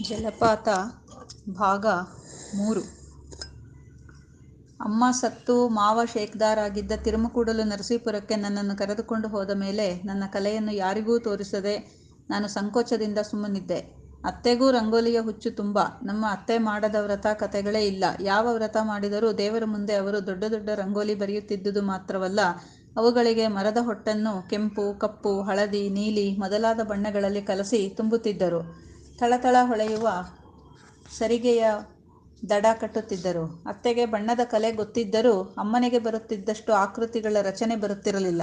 ಜಲಪಾತ ಭಾಗ 3. ಅಮ್ಮ ಸತ್ತು ಮಾವ ಶೇಕ್ದಾರ್ ಆಗಿದ್ದ ತಿರುಮಕೂಡಲು ನರಸೀಪುರಕ್ಕೆ ನನ್ನನ್ನು ಕರೆದುಕೊಂಡು ಹೋದ ಮೇಲೆ ನನ್ನ ಕಲೆಯನ್ನು ಯಾರಿಗೂ ತೋರಿಸದೆ ನಾನು ಸಂಕೋಚದಿಂದ ಸುಮ್ಮನಿದ್ದೆ. ಅತ್ತೆಗೂ ರಂಗೋಲಿಯ ಹುಚ್ಚು ತುಂಬ. ನಮ್ಮ ಅತ್ತೆ ಮಾಡದ ವ್ರತ ಕಥೆಗಳೇ ಇಲ್ಲ. ಯಾವ ವ್ರತ ಮಾಡಿದರೂ ದೇವರ ಮುಂದೆ ಅವರು ದೊಡ್ಡ ದೊಡ್ಡ ರಂಗೋಲಿ ಬರೆಯುತ್ತಿದ್ದುದು ಮಾತ್ರವಲ್ಲ, ಅವುಗಳಿಗೆ ಮರದ ಹೊಟ್ಟನ್ನು ಕೆಂಪು, ಕಪ್ಪು, ಹಳದಿ, ನೀಲಿ ಮೊದಲಾದ ಬಣ್ಣಗಳಲ್ಲಿ ಕಲಸಿ ತುಂಬುತ್ತಿದ್ದರು. ಥಳಥಳ ಹೊಳೆಯುವ ಸರಿಗೆಯ ದಡ ಕಟ್ಟುತ್ತಿದ್ದರು. ಅತ್ತೆಗೆ ಬಣ್ಣದ ಕಲೆ ಗೊತ್ತಿದ್ದರೂ ಅಮ್ಮನಿಗೆ ಬರುತ್ತಿದ್ದಷ್ಟು ಆಕೃತಿಗಳ ರಚನೆ ಬರುತ್ತಿರಲಿಲ್ಲ.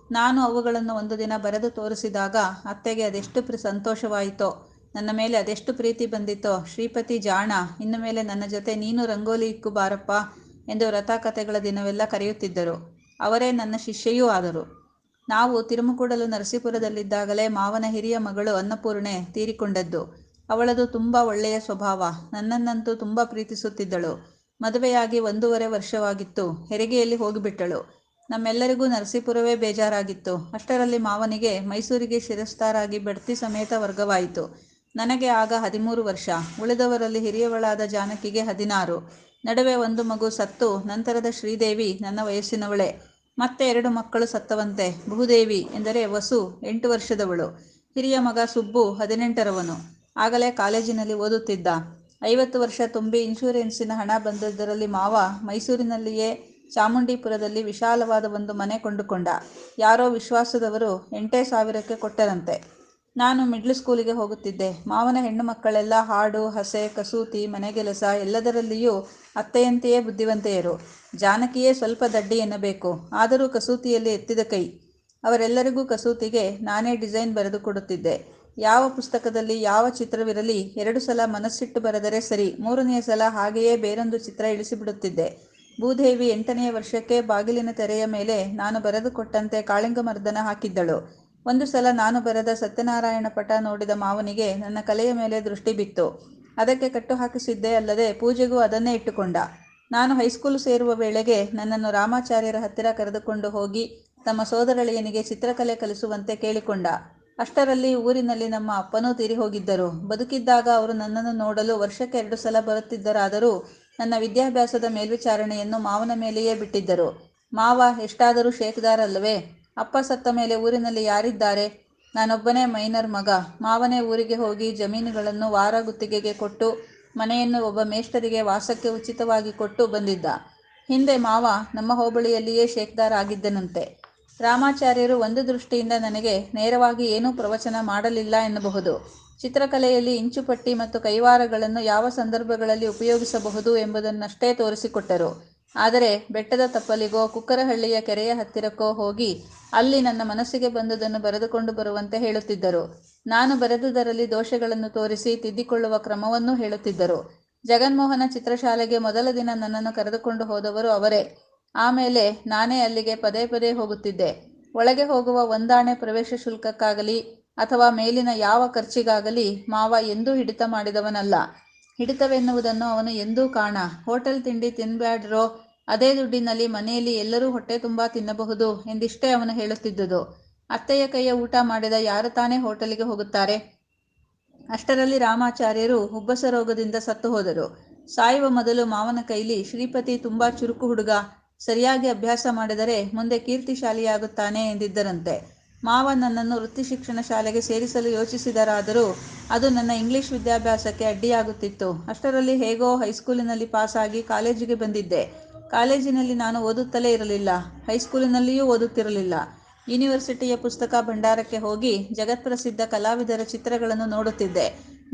ನಾನು ಅವುಗಳನ್ನು ಒಂದು ದಿನ ಬರೆದು ತೋರಿಸಿದಾಗ ಅತ್ತೆಗೆ ಅದೆಷ್ಟು ಸಂತೋಷವಾಯಿತೋ, ನನ್ನ ಮೇಲೆ ಅದೆಷ್ಟು ಪ್ರೀತಿ ಬಂದಿತೋ. ಶ್ರೀಪತಿ ಜಾಣ, ಇನ್ನು ಮೇಲೆ ನನ್ನ ಜೊತೆ ನೀನು ರಂಗೋಲಿ ಇಕ್ಕು ಬಾರಪ್ಪ ಎಂದು ವ್ರತಕಥೆಗಳ ದಿನವೆಲ್ಲ ಕರೆಯುತ್ತಿದ್ದರು. ಅವರೇ ನನ್ನ ಶಿಷ್ಯೆಯೂ ಆದರು. ನಾವು ತಿರುಮಕೂಡಲು ನರಸೀಪುರದಲ್ಲಿದ್ದಾಗಲೇ ಮಾವನ ಹಿರಿಯ ಮಗಳು ಅನ್ನಪೂರ್ಣೆ ತೀರಿಕೊಂಡದ್ದು. ಅವಳದು ತುಂಬ ಒಳ್ಳೆಯ ಸ್ವಭಾವ. ನನ್ನನ್ನಂತೂ ತುಂಬ ಪ್ರೀತಿಸುತ್ತಿದ್ದಳು. ಮದುವೆಯಾಗಿ 1.5 ವರ್ಷವಾಗಿತ್ತು. ಹೆರಿಗೆಯಲ್ಲಿ ಹೋಗಿಬಿಟ್ಟಳು. ನಮ್ಮೆಲ್ಲರಿಗೂ ನರಸೀಪುರವೇ ಬೇಜಾರಾಗಿತ್ತು. ಅಷ್ಟರಲ್ಲಿ ಮಾವನಿಗೆ ಮೈಸೂರಿಗೆ ಶಿರಸ್ತಾರಾಗಿ ಬಡ್ತಿ ಸಮೇತ ವರ್ಗವಾಯಿತು. ನನಗೆ ಆಗ 13 ವರ್ಷ. ಉಳಿದವರಲ್ಲಿ ಹಿರಿಯವಳಾದ ಜಾನಕಿಗೆ 16. ನಡುವೆ ಒಂದು ಮಗು ಸತ್ತು ನಂತರದ ಶ್ರೀದೇವಿ ನನ್ನ ವಯಸ್ಸಿನವಳೇ. ಮತ್ತೆ 2 ಮಕ್ಕಳು ಸತ್ತವಂತೆ. ಭೂದೇವಿ ಎಂದರೆ ವಸು 8 ವರ್ಷದವಳು. ಹಿರಿಯ ಮಗ ಸುಬ್ಬು 18ರವನು. ಆಗಲೇ ಕಾಲೇಜಿನಲ್ಲಿ ಓದುತ್ತಿದ್ದ. 50 ವರ್ಷ ತುಂಬಿ ಇನ್ಶೂರೆನ್ಸಿನ ಹಣ ಬಂದದ್ದರಲ್ಲಿ ಮಾವ ಮೈಸೂರಿನಲ್ಲಿಯೇ ಚಾಮುಂಡಿಪುರದಲ್ಲಿ ವಿಶಾಲವಾದ ಒಂದು ಮನೆ ಕೊಂಡುಕೊಂಡ. ಯಾರೋ ವಿಶ್ವಾಸದವರು 8,000ಕ್ಕೆ ಕೊಟ್ಟರಂತೆ. ನಾನು ಮಿಡ್ಲ್ ಸ್ಕೂಲಿಗೆ ಹೋಗುತ್ತಿದ್ದೆ. ಮಾವನ ಹೆಣ್ಣು ಮಕ್ಕಳೆಲ್ಲ ಹಾಡು, ಹಸೆ, ಕಸೂತಿ, ಮನೆಗೆಲಸ ಎಲ್ಲದರಲ್ಲಿಯೂ ಅತ್ತೆಯಂತೆಯೇ ಬುದ್ಧಿವಂತೆಯರು. ಜಾನಕಿಯೇ ಸ್ವಲ್ಪ ದಡ್ಡಿ ಎನ್ನಬೇಕು. ಆದರೂ ಕಸೂತಿಯಲ್ಲಿ ಎತ್ತಿದ ಕೈ. ಅವರೆಲ್ಲರಿಗೂ ಕಸೂತಿಗೆ ನಾನೇ ಡಿಸೈನ್ ಬರೆದು ಕೊಡುತ್ತಿದ್ದೆ. ಯಾವ ಪುಸ್ತಕದಲ್ಲಿ ಯಾವ ಚಿತ್ರವಿರಲಿ 2 ಸಲ ಮನಸ್ಸಿಟ್ಟು ಬರೆದರೆ ಸರಿ, 3ನೆಯ ಸಲ ಹಾಗೆಯೇ ಬೇರೊಂದು ಚಿತ್ರ ಇಳಿಸಿಬಿಡುತ್ತಿದ್ದೆ. ಭೂದೇವಿ 8ನೆಯ ವರ್ಷಕ್ಕೆ ಬಾಗಿಲಿನ ತೆರೆಯ ಮೇಲೆ ನಾನು ಬರೆದು ಕೊಟ್ಟಂತೆ ಕಾಳಿಂಗಮರ್ದನ ಹಾಕಿದ್ದಳು. ಒಂದು ಸಲ ನಾನು ಬರೆದ ಸತ್ಯನಾರಾಯಣ ಪಟ ನೋಡಿದ ಮಾವನಿಗೆ ನನ್ನ ಕಲೆಯ ಮೇಲೆ ದೃಷ್ಟಿ ಬಿತ್ತು. ಅದಕ್ಕೆ ಕಟ್ಟು ಹಾಕಿಸಿದ್ದೇ ಅಲ್ಲದೆ ಪೂಜೆಗೂ ಅದನ್ನೇ ಇಟ್ಟುಕೊಂಡ. ನಾನು ಹೈಸ್ಕೂಲು ಸೇರುವ ವೇಳೆಗೆ ನನ್ನನ್ನು ರಾಮಾಚಾರ್ಯರ ಹತ್ತಿರ ಕರೆದುಕೊಂಡು ಹೋಗಿ ತಮ್ಮ ಸೋದರಳಿಯನಿಗೆ ಚಿತ್ರಕಲೆ ಕಲಿಸುವಂತೆ ಕೇಳಿಕೊಂಡ. ಅಷ್ಟರಲ್ಲಿ ಊರಿನಲ್ಲಿ ನಮ್ಮ ಅಪ್ಪನೂ ತೀರಿಹೋಗಿದ್ದರು. ಬದುಕಿದ್ದಾಗ ಅವರು ನನ್ನನ್ನು ನೋಡಲು ವರ್ಷಕ್ಕೆ 2 ಸಲ ಬರುತ್ತಿದ್ದರಾದರೂ ನನ್ನ ವಿದ್ಯಾಭ್ಯಾಸದ ಮೇಲ್ವಿಚಾರಣೆಯನ್ನು ಮಾವನ ಮೇಲೆಯೇ ಬಿಟ್ಟಿದ್ದರು. ಮಾವ ಎಷ್ಟಾದರೂ ಶೇಕ್ದಾರ್ ಅಲ್ಲವೇ? ಅಪ್ಪ ಸತ್ತ ಮೇಲೆ ಊರಿನಲ್ಲಿ ಯಾರಿದ್ದಾರೆ? ನಾನೊಬ್ಬನೇ ಮೈನರ್ ಮಗ. ಮಾವನೇ ಊರಿಗೆ ಹೋಗಿ ಜಮೀನುಗಳನ್ನು ವಾರ ಗುತ್ತಿಗೆಗೆ ಕೊಟ್ಟು ಮನೆಯನ್ನು ಒಬ್ಬ ಮೇಷ್ಟರಿಗೆ ವಾಸಕ್ಕೆ ಉಚಿತವಾಗಿ ಕೊಟ್ಟು ಬಂದಿದ್ದ. ಹಿಂದೆ ಮಾವ ನಮ್ಮ ಹೋಬಳಿಯಲ್ಲಿಯೇ ಶೇಕ್ದಾರ್ ಆಗಿದ್ದನಂತೆ. ರಾಮಾಚಾರ್ಯರು ಒಂದು ದೃಷ್ಟಿಯಿಂದ ನನಗೆ ನೇರವಾಗಿ ಏನೂ ಪ್ರವಚನ ಮಾಡಲಿಲ್ಲ ಎನ್ನಬಹುದು. ಚಿತ್ರಕಲೆಯಲ್ಲಿ ಇಂಚುಪಟ್ಟಿ ಮತ್ತು ಕೈವಾರಗಳನ್ನು ಯಾವ ಸಂದರ್ಭಗಳಲ್ಲಿ ಉಪಯೋಗಿಸಬಹುದು ಎಂಬುದನ್ನಷ್ಟೇ ತೋರಿಸಿಕೊಟ್ಟರು. ಆದರೆ ಬೆಟ್ಟದ ತಪ್ಪಲಿಗೋ ಕುಕ್ಕರಹಳ್ಳಿಯ ಕೆರೆಯ ಹತ್ತಿರಕ್ಕೋ ಹೋಗಿ ಅಲ್ಲಿ ನನ್ನ ಮನಸ್ಸಿಗೆ ಬಂದುದನ್ನು ಬರೆದುಕೊಂಡು ಬರುವಂತೆ ಹೇಳುತ್ತಿದ್ದರು. ನಾನು ಬರೆದುದರಲ್ಲಿ ದೋಷಗಳನ್ನು ತೋರಿಸಿ ತಿದ್ದಿಕೊಳ್ಳುವ ಕ್ರಮವನ್ನೂ ಹೇಳುತ್ತಿದ್ದರು. ಜಗನ್ಮೋಹನ ಚಿತ್ರಶಾಲೆಗೆ ಮೊದಲ ದಿನ ನನ್ನನ್ನು ಕರೆದುಕೊಂಡು ಹೋದವರು ಅವರೇ. ಆಮೇಲೆ ನಾನೇ ಅಲ್ಲಿಗೆ ಪದೇ ಪದೇ ಹೋಗುತ್ತಿದ್ದೆ. ಒಳಗೆ ಹೋಗುವ ಒಂದಾಣೆ ಪ್ರವೇಶ ಶುಲ್ಕಕ್ಕಾಗಲಿ ಅಥವಾ ಮೇಲಿನ ಯಾವ ಖರ್ಚಿಗಾಗಲಿ ಮಾವ ಎಂದೂ ಹಿಡಿತ ಮಾಡಿದವನಲ್ಲ. ಹಿಡಿತವೆನ್ನುವುದನ್ನು ಅವನು ಎಂದೂ ಕಾಣ. ಹೋಟೆಲ್ ತಿಂಡಿ ತಿನ್ಬ್ಯಾಡ್ರೋ, ಅದೇ ದುಡ್ಡಿನಲ್ಲಿ ಮನೆಯಲ್ಲಿ ಎಲ್ಲರೂ ಹೊಟ್ಟೆ ತುಂಬ ತಿನ್ನಬಹುದು ಎಂದಿಷ್ಟೇ ಅವನು ಹೇಳುತ್ತಿದ್ದುದು. ಅತ್ತೆಯ ಕೈಯ ಊಟ ಮಾಡಿದ ಯಾರು ತಾನೇ ಹೋಟೆಲಿಗೆ ಹೋಗುತ್ತಾರೆ? ಅಷ್ಟರಲ್ಲಿ ರಾಮಾಚಾರ್ಯರು ಉಬ್ಬಸ ರೋಗದಿಂದ ಸತ್ತು ಹೋದರು. ಸಾಯುವ ಮೊದಲು ಮಾವನ ಕೈಲಿ ಶ್ರೀಪತಿ ತುಂಬ ಚುರುಕು ಹುಡುಗ, ಸರಿಯಾಗಿ ಅಭ್ಯಾಸ ಮಾಡಿದರೆ ಮುಂದೆ ಕೀರ್ತಿಶಾಲಿಯಾಗುತ್ತಾನೆ ಎಂದಿದ್ದರಂತೆ. ಮಾವ ನನ್ನನ್ನು ವೃತ್ತಿ ಶಿಕ್ಷಣ ಶಾಲೆಗೆ ಸೇರಿಸಲು ಯೋಚಿಸಿದರಾದರೂ ಅದು ನನ್ನ ಇಂಗ್ಲಿಷ್ ವಿದ್ಯಾಭ್ಯಾಸಕ್ಕೆ ಅಡ್ಡಿಯಾಗುತ್ತಿತ್ತು. ಅಷ್ಟರಲ್ಲಿ ಹೇಗೋ ಹೈಸ್ಕೂಲಿನಲ್ಲಿ ಪಾಸಾಗಿ ಕಾಲೇಜಿಗೆ ಬಂದಿದ್ದೆ. ಕಾಲೇಜಿನಲ್ಲಿ ನಾನು ಓದುತ್ತಲೇ ಇರಲಿಲ್ಲ. ಹೈಸ್ಕೂಲಿನಲ್ಲಿಯೂ ಓದುತ್ತಿರಲಿಲ್ಲ. ಯೂನಿವರ್ಸಿಟಿಯ ಪುಸ್ತಕ ಭಂಡಾರಕ್ಕೆ ಹೋಗಿ ಜಗತ್ಪ್ರಸಿದ್ಧ ಕಲಾವಿದರ ಚಿತ್ರಗಳನ್ನು ನೋಡುತ್ತಿದ್ದೆ.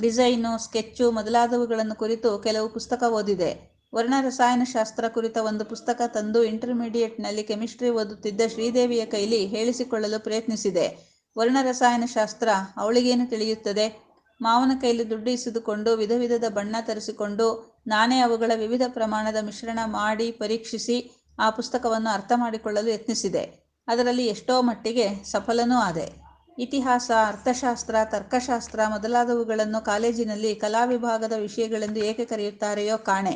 ಡಿಸೈನು, ಸ್ಕೆಚ್ಚು ಮೊದಲಾದವುಗಳನ್ನು ಕುರಿತು ಕೆಲವು ಪುಸ್ತಕ ಓದಿದೆ. ವರ್ಣರಸಾಯನಶಾಸ್ತ್ರ ಕುರಿತ ಒಂದು ಪುಸ್ತಕ ತಂದು ಇಂಟರ್ಮೀಡಿಯೇಟ್ನಲ್ಲಿ ಕೆಮಿಸ್ಟ್ರಿ ಓದುತ್ತಿದ್ದ ಶ್ರೀದೇವಿಯ ಕೈಲಿ ಹೇಳಿಸಿಕೊಳ್ಳಲು ಪ್ರಯತ್ನಿಸಿದೆ. ವರ್ಣರಸಾಯನಶಾಸ್ತ್ರ ಅವಳಿಗೇನು ತಿಳಿಯುತ್ತದೆ? ಮಾವನ ಕೈಲಿ ದುಡ್ಡು ಇಸಿದುಕೊಂಡು ವಿಧ ವಿಧದ ಬಣ್ಣ ತರಿಸಿಕೊಂಡು ನಾನೇ ಅವುಗಳ ವಿವಿಧ ಪ್ರಮಾಣದ ಮಿಶ್ರಣ ಮಾಡಿ ಪರೀಕ್ಷಿಸಿ ಆ ಪುಸ್ತಕವನ್ನು ಅರ್ಥ ಮಾಡಿಕೊಳ್ಳಲು ಯತ್ನಿಸಿದೆ. ಅದರಲ್ಲಿ ಎಷ್ಟೋ ಮಟ್ಟಿಗೆ ಸಫಲನೂ ಆದೆ. ಇತಿಹಾಸ, ಅರ್ಥಶಾಸ್ತ್ರ, ತರ್ಕಶಾಸ್ತ್ರ ಮೊದಲಾದವುಗಳನ್ನು ಕಾಲೇಜಿನಲ್ಲಿ ಕಲಾವಿಭಾಗದ ವಿಷಯಗಳೆಂದು ಏಕೆ ಕರೆಯುತ್ತಾರೆಯೋ ಕಾಣೆ.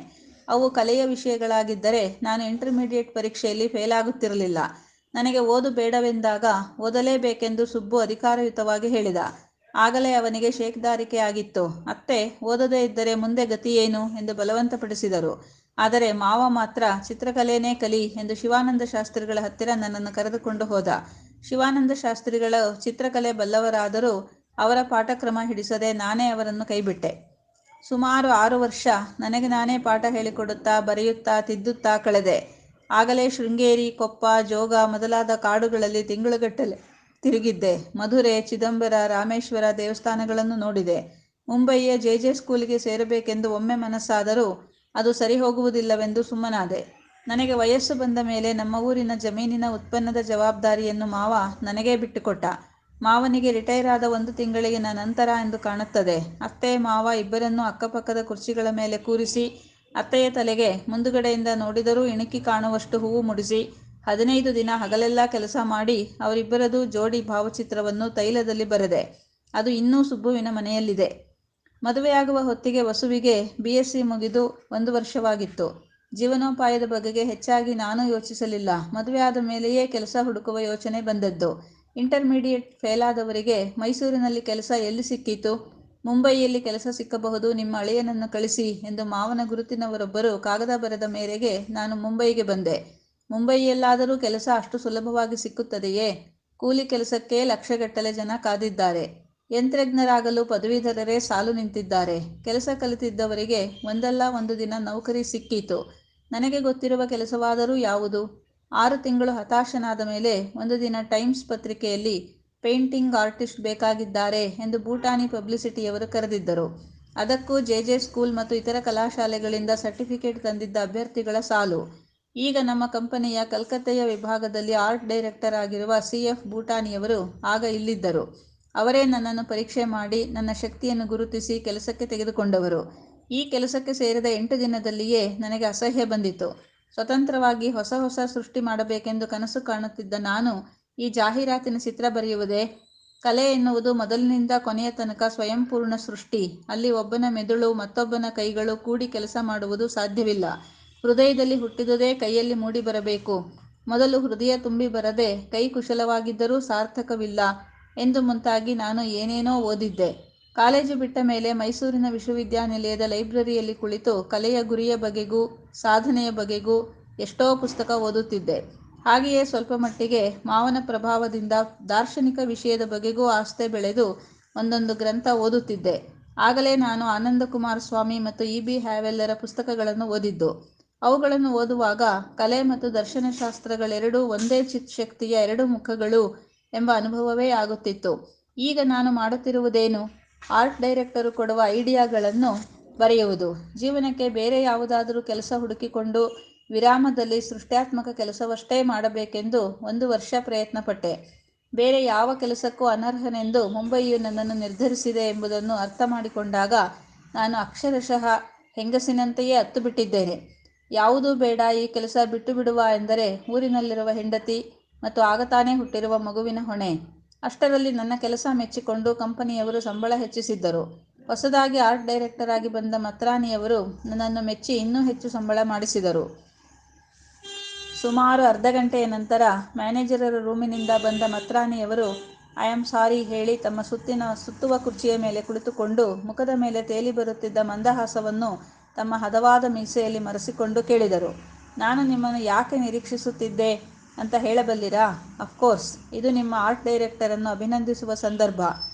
ಅವು ಕಲೆಯ ವಿಷಯಗಳಾಗಿದ್ದರೆ ನಾನು ಇಂಟರ್ಮೀಡಿಯೇಟ್ ಪರೀಕ್ಷೆಯಲ್ಲಿ ಫೇಲಾಗುತ್ತಿರಲಿಲ್ಲ. ನನಗೆ ಓದು ಬೇಡವೆಂದಾಗ ಓದಲೇಬೇಕೆಂದು ಸುಬ್ಬು ಅಧಿಕಾರಯುತವಾಗಿ ಹೇಳಿದ. ಆಗಲೇ ಅವನಿಗೆ ಶೇಕ್ದಾರಿಕೆ ಆಗಿತ್ತು. ಅತ್ತೆ ಓದದೇ ಇದ್ದರೆ ಮುಂದೆ ಗತಿಯೇನು ಎಂದು ಬಲವಂತಪಡಿಸಿದರು. ಆದರೆ ಮಾವ ಮಾತ್ರ ಚಿತ್ರಕಲೆನೇ ಕಲಿ ಎಂದು ಶಿವಾನಂದ ಶಾಸ್ತ್ರಿಗಳ ಹತ್ತಿರ ನನ್ನನ್ನು ಕರೆದುಕೊಂಡು ಹೋದ. ಶಿವಾನಂದ ಶಾಸ್ತ್ರಿಗಳ ಚಿತ್ರಕಲೆ ಬಲ್ಲವರಾದರೂ ಅವರ ಪಾಠಕ್ರಮ ಹಿಡಿಸದೆ ನಾನೇ ಅವರನ್ನು ಕೈಬಿಟ್ಟೆ. ಸುಮಾರು 6 ವರ್ಷ ನನಗೆ ನಾನೇ ಪಾಠ ಹೇಳಿಕೊಡುತ್ತಾ ಬರೆಯುತ್ತಾ ತಿದ್ದುತ್ತಾ ಕಳೆದೆ. ಆಗಲೇ ಶೃಂಗೇರಿ, ಕೊಪ್ಪ, ಜೋಗ ಮೊದಲಾದ ಕಾಡುಗಳಲ್ಲಿ ತಿಂಗಳುಗಟ್ಟಲೆ ತಿರುಗಿದ್ದೆ. ಮಧುರೆ, ಚಿದಂಬರ, ರಾಮೇಶ್ವರ ದೇವಸ್ಥಾನಗಳನ್ನು ನೋಡಿದೆ. ಮುಂಬಯಿಯ ಜೆ ಸ್ಕೂಲಿಗೆ ಸೇರಬೇಕೆಂದು ಒಮ್ಮೆ ಮನಸ್ಸಾದರೂ ಅದು ಸರಿ ಹೋಗುವುದಿಲ್ಲವೆಂದು ಸುಮ್ಮನಾದೆ. ನನಗೆ ವಯಸ್ಸು ಬಂದ ಮೇಲೆ ನಮ್ಮ ಊರಿನ ಜಮೀನಿನ ಉತ್ಪನ್ನದ ಜವಾಬ್ದಾರಿಯನ್ನು ಮಾವ ನನಗೇ ಬಿಟ್ಟುಕೊಟ್ಟ. ಮಾವನಿಗೆ ರಿಟೈರ್ ಆದ 1 ತಿಂಗಳಿನ ನಂತರ ಎಂದು ಕಾಣುತ್ತದೆ. ಅತ್ತೆ, ಮಾವ ಇಬ್ಬರನ್ನೂ ಅಕ್ಕಪಕ್ಕದ ಕುರ್ಚಿಗಳ ಮೇಲೆ ಕೂರಿಸಿ, ಅತ್ತೆಯ ತಲೆಗೆ ಮುಂದುಗಡೆಯಿಂದ ನೋಡಿದರೂ ಇಣುಕಿ ಕಾಣುವಷ್ಟು ಹೂವು ಮುಡಿಸಿ 15 ದಿನ ಹಗಲೆಲ್ಲ ಕೆಲಸ ಮಾಡಿ ಅವರಿಬ್ಬರದು ಜೋಡಿ ಭಾವಚಿತ್ರವನ್ನು ತೈಲದಲ್ಲಿ ಬರೆದೆ. ಅದು ಇನ್ನೂ ಸುಬ್ಬುವಿನ ಮನೆಯಲ್ಲಿದೆ. ಮದುವೆಯಾಗುವ ಹೊತ್ತಿಗೆ ವಸುವಿಗೆ BSc ಮುಗಿದು 1 ವರ್ಷವಾಗಿತ್ತು. ಜೀವನೋಪಾಯದ ಬಗೆಗೆ ಹೆಚ್ಚಾಗಿ ನಾನೂ ಯೋಚಿಸಲಿಲ್ಲ. ಮದುವೆಯಾದ ಮೇಲೆಯೇ ಕೆಲಸ ಹುಡುಕುವ ಯೋಚನೆ ಬಂದದ್ದು. ಇಂಟರ್ಮೀಡಿಯೇಟ್ ಫೇಲಾದವರಿಗೆ ಮೈಸೂರಿನಲ್ಲಿ ಕೆಲಸ ಎಲ್ಲಿ ಸಿಕ್ಕೀತು? ಮುಂಬಯಿಯಲ್ಲಿ ಕೆಲಸ ಸಿಕ್ಕಬಹುದು, ನಿಮ್ಮ ಅಳಿಯನನ್ನು ಕಳಿಸಿ ಎಂದು ಮಾವನ ಗುರುತಿನವರೊಬ್ಬರು ಕಾಗದ ಬರೆದ ಮೇರೆಗೆ ನಾನು ಮುಂಬಯಿಗೆ ಬಂದೆ. ಮುಂಬಯಿಯಲ್ಲಾದರೂ ಕೆಲಸ ಅಷ್ಟು ಸುಲಭವಾಗಿ ಸಿಕ್ಕುತ್ತದೆಯೇ? ಕೂಲಿ ಕೆಲಸಕ್ಕೆ ಲಕ್ಷಗಟ್ಟಲೆ ಜನ ಕಾದಿದ್ದಾರೆ. ಯಂತ್ರಜ್ಞರಾಗಲು ಪದವೀಧರರೇ ಸಾಲು ನಿಂತಿದ್ದಾರೆ. ಕೆಲಸ ಕಲಿತಿದ್ದವರಿಗೆ ಒಂದಲ್ಲ ಒಂದು ದಿನ ನೌಕರಿ ಸಿಕ್ಕೀತು. ನನಗೆ ಗೊತ್ತಿರುವ ಕೆಲಸವಾದರೂ ಯಾವುದು? 6 ತಿಂಗಳು ಹತಾಶನಾದ ಮೇಲೆ ಒಂದು ದಿನ ಟೈಮ್ಸ್ ಪತ್ರಿಕೆಯಲ್ಲಿ ಪೇಂಟಿಂಗ್ ಆರ್ಟಿಸ್ಟ್ ಬೇಕಾಗಿದ್ದಾರೆ ಎಂದು ಬೂಟಾನಿ ಪಬ್ಲಿಸಿಟಿಯವರು ಕರೆದಿದ್ದರು. ಅದಕ್ಕೂ ಜೆ ಸ್ಕೂಲ್ ಮತ್ತು ಇತರ ಕಲಾಶಾಲೆಗಳಿಂದ ಸರ್ಟಿಫಿಕೇಟ್ ತಂದಿದ್ದ ಅಭ್ಯರ್ಥಿಗಳ ಸಾಲು. ಈಗ ನಮ್ಮ ಕಂಪನಿಯ ಕಲ್ಕತ್ತೆಯ ವಿಭಾಗದಲ್ಲಿ ಆರ್ಟ್ ಡೈರೆಕ್ಟರ್ ಆಗಿರುವ CF ಬೂಟಾನಿಯವರು ಆಗ ಇಲ್ಲಿದ್ದರು. ಅವರೇ ನನ್ನನ್ನು ಪರೀಕ್ಷೆ ಮಾಡಿ ನನ್ನ ಶಕ್ತಿಯನ್ನು ಗುರುತಿಸಿ ಕೆಲಸಕ್ಕೆ ತೆಗೆದುಕೊಂಡವರು. ಈ ಕೆಲಸಕ್ಕೆ ಸೇರಿದ 8 ದಿನದಲ್ಲಿಯೇ ನನಗೆ ಅಸಹ್ಯ ಬಂದಿತು. ಸ್ವತಂತ್ರವಾಗಿ ಹೊಸ ಹೊಸ ಸೃಷ್ಟಿ ಮಾಡಬೇಕೆಂದು ಕನಸು ಕಾಣುತ್ತಿದ್ದ ನಾನು ಈ ಜಾಹೀರಾತಿನ ಚಿತ್ರ ಬರೆಯುವುದೇ? ಕಲೆ ಎನ್ನುವುದು ಮೊದಲಿನಿಂದ ಕೊನೆಯ ತನಕ ಸ್ವಯಂಪೂರ್ಣ ಸೃಷ್ಟಿ. ಅಲ್ಲಿ ಒಬ್ಬನ ಮೆದುಳು ಮತ್ತೊಬ್ಬನ ಕೈಗಳು ಕೂಡಿ ಕೆಲಸ ಮಾಡುವುದು ಸಾಧ್ಯವಿಲ್ಲ. ಹೃದಯದಲ್ಲಿ ಹುಟ್ಟಿದುದೇ ಕೈಯಲ್ಲಿ ಮೂಡಿ ಬರಬೇಕು. ಮೊದಲು ಹೃದಯ ತುಂಬಿ ಬರದೆ ಕೈ ಕುಶಲವಾಗಿದ್ದರೂ ಸಾರ್ಥಕವಿಲ್ಲ ಎಂದು ಮುಂತಾಗಿ ನಾನು ಏನೇನೋ ಓದಿದ್ದೆ. ಕಾಲೇಜು ಬಿಟ್ಟ ಮೇಲೆ ಮೈಸೂರಿನ ವಿಶ್ವವಿದ್ಯಾನಿಲಯದ ಲೈಬ್ರರಿಯಲ್ಲಿ ಕುಳಿತು ಕಲೆಯ ಗುರಿಯ ಬಗೆಗೂ ಸಾಧನೆಯ ಬಗೆಗೂ ಎಷ್ಟೋ ಪುಸ್ತಕ ಓದುತ್ತಿದ್ದೆ. ಹಾಗೆಯೇ ಸ್ವಲ್ಪ ಮಟ್ಟಿಗೆ ಮಾವನ ಪ್ರಭಾವದಿಂದ ದಾರ್ಶನಿಕ ವಿಷಯದ ಬಗೆಗೂ ಆಸ್ಥೆ ಬೆಳೆದು ಒಂದೊಂದು ಗ್ರಂಥ ಓದುತ್ತಿದ್ದೆ. ಆಗಲೇ ನಾನು ಆನಂದಕುಮಾರ ಸ್ವಾಮಿ ಮತ್ತು EB ಹ್ಯಾವೆಲ್ಲರ ಪುಸ್ತಕಗಳನ್ನು ಓದಿದ್ದು. ಅವುಗಳನ್ನು ಓದುವಾಗ ಕಲೆ ಮತ್ತು ದರ್ಶನಶಾಸ್ತ್ರಗಳೆರಡೂ ಒಂದೇ ಚಿತ್ಶಕ್ತಿಯ 2 ಮುಖಗಳು ಎಂಬ ಅನುಭವವೇ ಆಗುತ್ತಿತ್ತು. ಈಗ ನಾನು ಮಾಡುತ್ತಿರುವುದೇನು? ಆರ್ಟ್ ಡೈರೆಕ್ಟರು ಕೊಡುವ ಐಡಿಯಾಗಳನ್ನು ಬರೆಯುವುದು. ಜೀವನಕ್ಕೆ ಬೇರೆ ಯಾವುದಾದರೂ ಕೆಲಸ ಹುಡುಕಿಕೊಂಡು ವಿರಾಮದಲ್ಲಿ ಸೃಷ್ಟ್ಯಾತ್ಮಕ ಕೆಲಸವಷ್ಟೇ ಮಾಡಬೇಕೆಂದು 1 ವರ್ಷ ಪ್ರಯತ್ನಪಟ್ಟೆ. ಬೇರೆ ಯಾವ ಕೆಲಸಕ್ಕೂ ಅನರ್ಹನೆಂದು ಮುಂಬಯಿಯು ನನ್ನನ್ನು ನಿರ್ಧರಿಸಿದೆ ಎಂಬುದನ್ನು ಅರ್ಥ ಮಾಡಿಕೊಂಡಾಗ ನಾನು ಅಕ್ಷರಶಃ ಹೆಂಗಸಿನಂತೆಯೇ ಅತ್ತು ಬಿಟ್ಟಿದ್ದೇನೆ. ಯಾವುದೂ ಬೇಡ, ಈ ಕೆಲಸ ಬಿಟ್ಟು ಬಿಡುವ ಎಂದರೆ ಊರಿನಲ್ಲಿರುವ ಹೆಂಡತಿ ಮತ್ತು ಆಗತಾನೇ ಹುಟ್ಟಿರುವ ಮಗುವಿನ ಹೊಣೆ. ಅಷ್ಟರಲ್ಲಿ ನನ್ನ ಕೆಲಸ ಮೆಚ್ಚಿಕೊಂಡು ಕಂಪನಿಯವರು ಸಂಬಳ ಹೆಚ್ಚಿಸಿದ್ದರು. ಹೊಸದಾಗಿ ಆರ್ಟ್ ಡೈರೆಕ್ಟರ್ ಆಗಿ ಬಂದ ಮತ್ರಾನಿಯವರು ನನ್ನನ್ನು ಮೆಚ್ಚಿ ಇನ್ನೂ ಹೆಚ್ಚು ಸಂಬಳ ಮಾಡಿಸಿದರು. ಸುಮಾರು ಅರ್ಧ ಗಂಟೆಯ ನಂತರ ಮ್ಯಾನೇಜರರ ರೂಮಿನಿಂದ ಬಂದ ಮತ್ರಾನಿಯವರು ಐ ಆಮ್ ಸಾರಿ ಹೇಳಿ ತಮ್ಮ ಸುತ್ತುವ ಕುರ್ಚಿಯ ಮೇಲೆ ಕುಳಿತುಕೊಂಡು ಮುಖದ ಮೇಲೆ ತೇಲಿ ಬರುತ್ತಿದ್ದ ಮಂದಹಾಸವನ್ನು ತಮ್ಮ ಹದವಾದ ಮೀಸೆಯಲ್ಲಿ ಮರೆಸಿಕೊಂಡು ಕೇಳಿದರು, ನಾನು ನಿಮ್ಮನ್ನು ಯಾಕೆ ನಿರೀಕ್ಷಿಸುತ್ತಿದ್ದೆ ಅಂತ ಹೇಳಬಲ್ಲಿರಾ? ಅಫ್ಕೋರ್ಸ್, ಇದು ನಿಮ್ಮ ಆರ್ಟ್ ಡೈರೆಕ್ಟರನ್ನು ಅಭಿನಂದಿಸುವ ಸಂದರ್ಭ.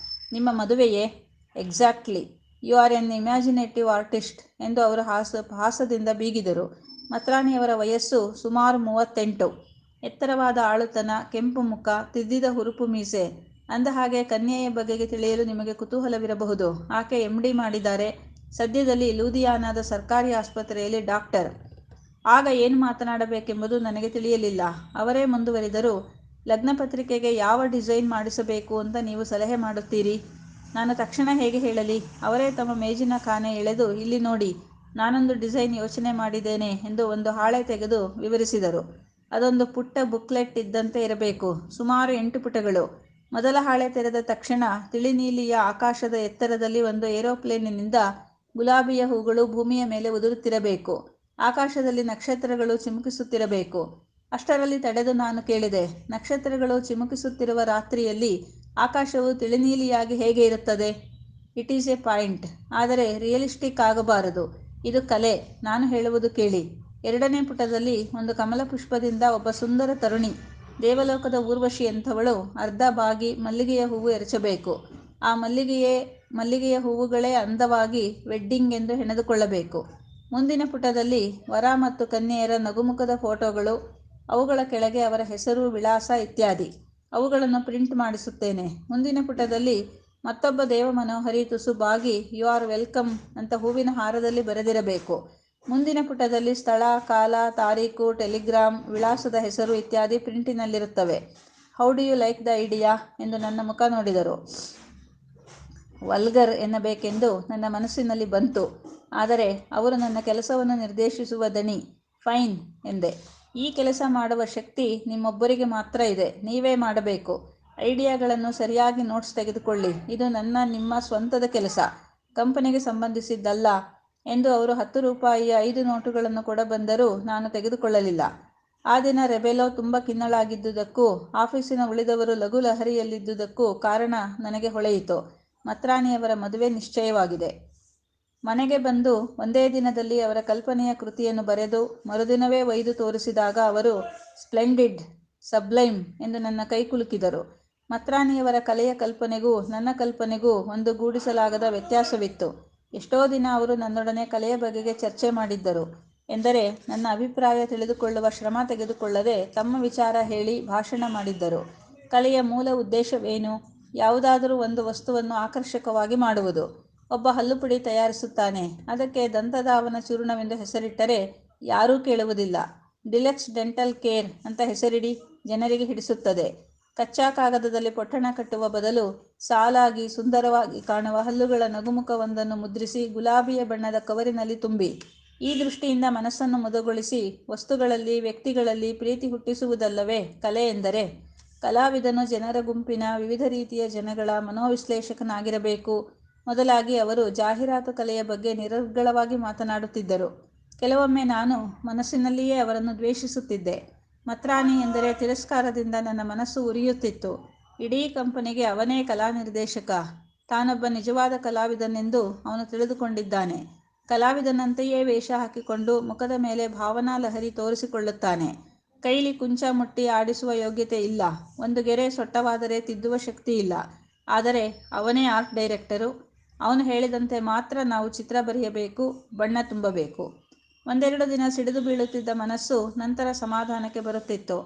ನಿಮ್ಮ ಮದುವೆಯೇ? Exactly. You are an imaginative artist ಎಂದು ಅವರು ಹಾಸದಿಂದ ಬೀಗಿದರು. ಮತ್ರಾನಿಯವರ ವಯಸ್ಸು ಸುಮಾರು 38. ಎತ್ತರವಾದ ಆಳುತನ, ಕೆಂಪು ಮುಖ, ತಿದ್ದಿದ ಹುರುಪು ಮೀಸೆ. ಅಂದ ಹಾಗೆ ಕನ್ಯೆಯ ಬಗೆಗೆ ತಿಳಿಯಲು ನಿಮಗೆ ಕುತೂಹಲವಿರಬಹುದು. ಆಕೆ MD ಮಾಡಿದ್ದಾರೆ. ಸದ್ಯದಲ್ಲಿ ಲೂಧಿಯಾನದ ಸರ್ಕಾರಿ ಆಸ್ಪತ್ರೆಯಲ್ಲಿ ಡಾಕ್ಟರ್. ಆಗ ಏನು ಮಾತನಾಡಬೇಕೆಂಬುದು ನನಗೆ ತಿಳಿಯಲಿಲ್ಲ. ಅವರೇ ಮುಂದುವರಿದರು, ಲಗ್ನಪತ್ರಿಕೆಗೆ ಯಾವ ಡಿಸೈನ್ ಮಾಡಿಸಬೇಕು ಅಂತ ನೀವು ಸಲಹೆ ಮಾಡುತ್ತೀರಿ? ನಾನು ತಕ್ಷಣ ಹೇಗೆ ಹೇಳಲಿ? ಅವರೇ ತಮ್ಮ ಮೇಜಿನ ಖಾನೆ ಎಳೆದು, ಇಲ್ಲಿ ನೋಡಿ, ನಾನೊಂದು ಡಿಸೈನ್ ಯೋಚನೆ ಮಾಡಿದ್ದೇನೆ ಎಂದು ಒಂದು ಹಾಳೆ ತೆಗೆದು ವಿವರಿಸಿದರು. ಅದೊಂದು ಪುಟ್ಟ ಬುಕ್ಲೆಟ್ ಇದ್ದಂತೆ ಇರಬೇಕು. ಸುಮಾರು 8 ಪುಟಗಳು. ಮೊದಲ ಹಾಳೆ ತೆರೆದ ತಕ್ಷಣ ತಿಳಿನೀಲಿಯ ಆಕಾಶದ ಎತ್ತರದಲ್ಲಿ ಒಂದು ಏರೋಪ್ಲೇನಿನಿಂದ ಗುಲಾಬಿಯ ಹೂಗಳು ಭೂಮಿಯ ಮೇಲೆ ಉದುರುತ್ತಿರಬೇಕು. ಆಕಾಶದಲ್ಲಿ ನಕ್ಷತ್ರಗಳು ಚಿಮುಕಿಸುತ್ತಿರಬೇಕು. ಅಷ್ಟರಲ್ಲಿ ತಡೆದು ನಾನು ಕೇಳಿದೆ, ನಕ್ಷತ್ರಗಳು ಚಿಮುಕಿಸುತ್ತಿರುವ ರಾತ್ರಿಯಲ್ಲಿ ಆಕಾಶವು ತಿಳಿನೀಲಿಯಾಗಿ ಹೇಗೆ ಇರುತ್ತದೆ? ಇಟ್ ಈಸ್ ಎ ಪಾಯಿಂಟ್, ಆದರೆ ರಿಯಲಿಸ್ಟಿಕ್ ಆಗಬಾರದು. ಇದು ಕಲೆ. ನಾನು ಹೇಳುವುದು ಕೇಳಿ. 2ನೇ ಪುಟದಲ್ಲಿ ಒಂದು ಕಮಲ ಪುಷ್ಪದಿಂದ ಒಬ್ಬ ಸುಂದರ ತರುಣಿ, ದೇವಲೋಕದ ಊರ್ವಶಿ ಎಂಥವಳು ಅರ್ಧ ಬಾಗಿ ಮಲ್ಲಿಗೆಯ ಹೂವು ಎರಚಬೇಕು. ಆ ಮಲ್ಲಿಗೆಯ ಹೂವುಗಳೇ ಅಂದವಾಗಿ ವೆಡ್ಡಿಂಗ್ ಎಂದು ಹೆಣೆದುಕೊಳ್ಳಬೇಕು. ಮುಂದಿನ ಪುಟದಲ್ಲಿ ವರ ಮತ್ತು ಕನ್ಯೆಯರ ನಗುಮುಖದ ಫೋಟೋಗಳು, ಅವುಗಳ ಕೆಳಗೆ ಅವರ ಹೆಸರು, ವಿಳಾಸ ಇತ್ಯಾದಿ. ಅವುಗಳನ್ನು ಪ್ರಿಂಟ್ ಮಾಡಿಸುತ್ತೇನೆ. ಮುಂದಿನ ಪುಟದಲ್ಲಿ ಮತ್ತೊಬ್ಬ ದೇವ ಮನೋಹರಿ ತುಸು ಬಾಗಿ ಯು ಆರ್ ವೆಲ್ಕಮ್ ಅಂತ ಹೂವಿನ ಹಾರದಲ್ಲಿ ಬರೆದಿರಬೇಕು. ಮುಂದಿನ ಪುಟದಲ್ಲಿ ಸ್ಥಳ, ಕಾಲ, ತಾರೀಕು, ಟೆಲಿಗ್ರಾಮ್, ವಿಳಾಸದ ಹೆಸರು ಇತ್ಯಾದಿ ಪ್ರಿಂಟಿನಲ್ಲಿರುತ್ತವೆ. How do you like the idea ಎಂದು ನನ್ನ ಮುಖ ನೋಡಿದರು. ವಲ್ಗರ್ ಎನ್ನಬೇಕೆಂದು ನನ್ನ ಮನಸ್ಸಿನಲ್ಲಿ ಬಂತು. ಆದರೆ ಅವರು ನನ್ನ ಕೆಲಸವನ್ನು ನಿರ್ದೇಶಿಸುವ ದಣಿ. ಫೈನ್ ಎಂದೆ. ಈ ಕೆಲಸ ಮಾಡುವ ಶಕ್ತಿ ನಿಮ್ಮೊಬ್ಬರಿಗೆ ಮಾತ್ರ ಇದೆ. ನೀವೇ ಮಾಡಬೇಕು. ಐಡಿಯಾಗಳನ್ನು ಸರಿಯಾಗಿ ನೋಟ್ಸ್ ತೆಗೆದುಕೊಳ್ಳಿ. ಇದು ನಿಮ್ಮ ಸ್ವಂತದ ಕೆಲಸ, ಕಂಪನಿಗೆ ಸಂಬಂಧಿಸಿದ್ದಲ್ಲ ಎಂದು ಅವರು 10 ರೂಪಾಯಿಯ 5 ನೋಟುಗಳನ್ನು ಕೊಡಬಂದರೂ ನಾನು ತೆಗೆದುಕೊಳ್ಳಲಿಲ್ಲ. ಆ ದಿನ ರೆಬೆಲೋ ತುಂಬ ಖಿನ್ನಳಾಗಿದ್ದುದಕ್ಕೂ ಆಫೀಸಿನ ಉಳಿದವರು ಲಘು ಲಹರಿಯಲ್ಲಿದ್ದುದಕ್ಕೂ ಕಾರಣ ನನಗೆ ಹೊಳೆಯಿತು. ಮತ್ರಾಣಿಯವರ ಮದುವೆ ನಿಶ್ಚಯವಾಗಿದೆ. ಮನೆಗೆ ಬಂದು ಒಂದೇ ದಿನದಲ್ಲಿ ಅವರ ಕಲ್ಪನೆಯ ಕೃತಿಯನ್ನು ಬರೆದು ಮರುದಿನವೇ ಒಯ್ದು ತೋರಿಸಿದಾಗ ಅವರು ಸ್ಪ್ಲೆಂಡಿಡ್, ಸಬ್ಲೈಮ್ ಎಂದು ನನ್ನ ಕೈ ಕುಲುಕಿದರು. ಮತ್ರಾಣಿಯವರ ಕಲೆಯ ಕಲ್ಪನೆಗೂ ನನ್ನ ಕಲ್ಪನೆಗೂ ಒಂದು ಗೂಡಿಸಲಾಗದ ವ್ಯತ್ಯಾಸವಿತ್ತು. ಎಷ್ಟೋ ದಿನ ಅವರು ನನ್ನೊಡನೆ ಕಲೆಯ ಬಗೆಗೆ ಚರ್ಚೆ ಮಾಡಿದ್ದರು. ಎಂದರೆ ನನ್ನ ಅಭಿಪ್ರಾಯ ತಿಳಿದುಕೊಳ್ಳುವ ಶ್ರಮ ತೆಗೆದುಕೊಳ್ಳದೆ ತಮ್ಮ ವಿಚಾರ ಹೇಳಿ ಭಾಷಣ ಮಾಡಿದ್ದರು. ಕಲೆಯ ಮೂಲ ಉದ್ದೇಶವೇನು? ಯಾವುದಾದರೂ ಒಂದು ವಸ್ತುವನ್ನು ಆಕರ್ಷಕವಾಗಿ ಮಾಡುವುದು. ಒಬ್ಬ ಹಲ್ಲುಪುಡಿ ತಯಾರಿಸುತ್ತಾನೆ. ಅದಕ್ಕೆ ದಂತಧಾವನ ಚೂರ್ಣವೆಂದು ಹೆಸರಿಟ್ಟರೆ ಯಾರೂ ಕೇಳುವುದಿಲ್ಲ. ಡಿಲಕ್ಸ್ ಡೆಂಟಲ್ ಕೇರ್ ಅಂತ ಹೆಸರಿಡಿ, ಜನರಿಗೆ ಹಿಡಿಸುತ್ತದೆ. ಕಚ್ಚಾ ಕಾಗದದಲ್ಲಿ ಪೊಟ್ಟಣ ಕಟ್ಟುವ ಬದಲು ಸಾಲಾಗಿ ಸುಂದರವಾಗಿ ಕಾಣುವ ಹಲ್ಲುಗಳ ನಗುಮುಖವೊಂದನ್ನು ಮುದ್ರಿಸಿ ಗುಲಾಬಿಯ ಬಣ್ಣದ ಕವರಿನಲ್ಲಿ ತುಂಬಿ. ಈ ದೃಷ್ಟಿಯಿಂದ ಮನಸ್ಸನ್ನು ಮುದಗೊಳಿಸಿ ವಸ್ತುಗಳಲ್ಲಿ, ವ್ಯಕ್ತಿಗಳಲ್ಲಿ ಪ್ರೀತಿ ಹುಟ್ಟಿಸುವುದಲ್ಲವೇ ಕಲೆ ಎಂದರೆ? ಕಲಾವಿದನು ಜನರ ಗುಂಪಿನ, ವಿವಿಧ ರೀತಿಯ ಜನಗಳ ಮನೋವಿಶ್ಲೇಷಕನಾಗಿರಬೇಕು. ಮೊದಲಾಗಿ ಅವರು ಜಾಹೀರಾತು ಕಲೆಯ ಬಗ್ಗೆ ನಿರರ್ಗಳವಾಗಿ ಮಾತನಾಡುತ್ತಿದ್ದರು. ಕೆಲವೊಮ್ಮೆ ನಾನು ಮನಸ್ಸಿನಲ್ಲಿಯೇ ಅವರನ್ನು ದ್ವೇಷಿಸುತ್ತಿದ್ದೆ. ಮತ್ರಾಣಿ ಎಂದರೆ ತಿರಸ್ಕಾರದಿಂದ ನನ್ನ ಮನಸ್ಸು ಉರಿಯುತ್ತಿತ್ತು. ಇಡೀ ಕಂಪನಿಗೆ ಅವನೇ ಕಲಾ ನಿರ್ದೇಶಕ. ತಾನೊಬ್ಬ ನಿಜವಾದ ಕಲಾವಿದನೆಂದು ಅವನು ತಿಳಿದುಕೊಂಡಿದ್ದಾನೆ. ಕಲಾವಿದನಂತೆಯೇ ವೇಷ ಹಾಕಿಕೊಂಡು ಮುಖದ ಮೇಲೆ ಭಾವನಾ ಲಹರಿ ತೋರಿಸಿಕೊಳ್ಳುತ್ತಾನೆ. ಕೈಲಿ ಕುಂಚ ಮುಟ್ಟಿ ಆಡಿಸುವ ಯೋಗ್ಯತೆ ಇಲ್ಲ. ಒಂದು ಗೆರೆ ಸೊಟ್ಟವಾದರೆ ತಿದ್ದುವ ಶಕ್ತಿ ಇಲ್ಲ. ಆದರೆ ಅವನೇ ಆರ್ಟ್ ಡೈರೆಕ್ಟರು. ಅವನು ಹೇಳಿದಂತೆ ಮಾತ್ರ ನಾವು ಚಿತ್ರ ಬರೆಯಬೇಕು, ಬಣ್ಣ ತುಂಬಬೇಕು. 1-2 ದಿನ ಸಿಡಿದು ಬೀಳುತ್ತಿದ್ದ ಮನಸ್ಸು ನಂತರ ಸಮಾಧಾನಕ್ಕೆ ಬರುತ್ತಿತ್ತು.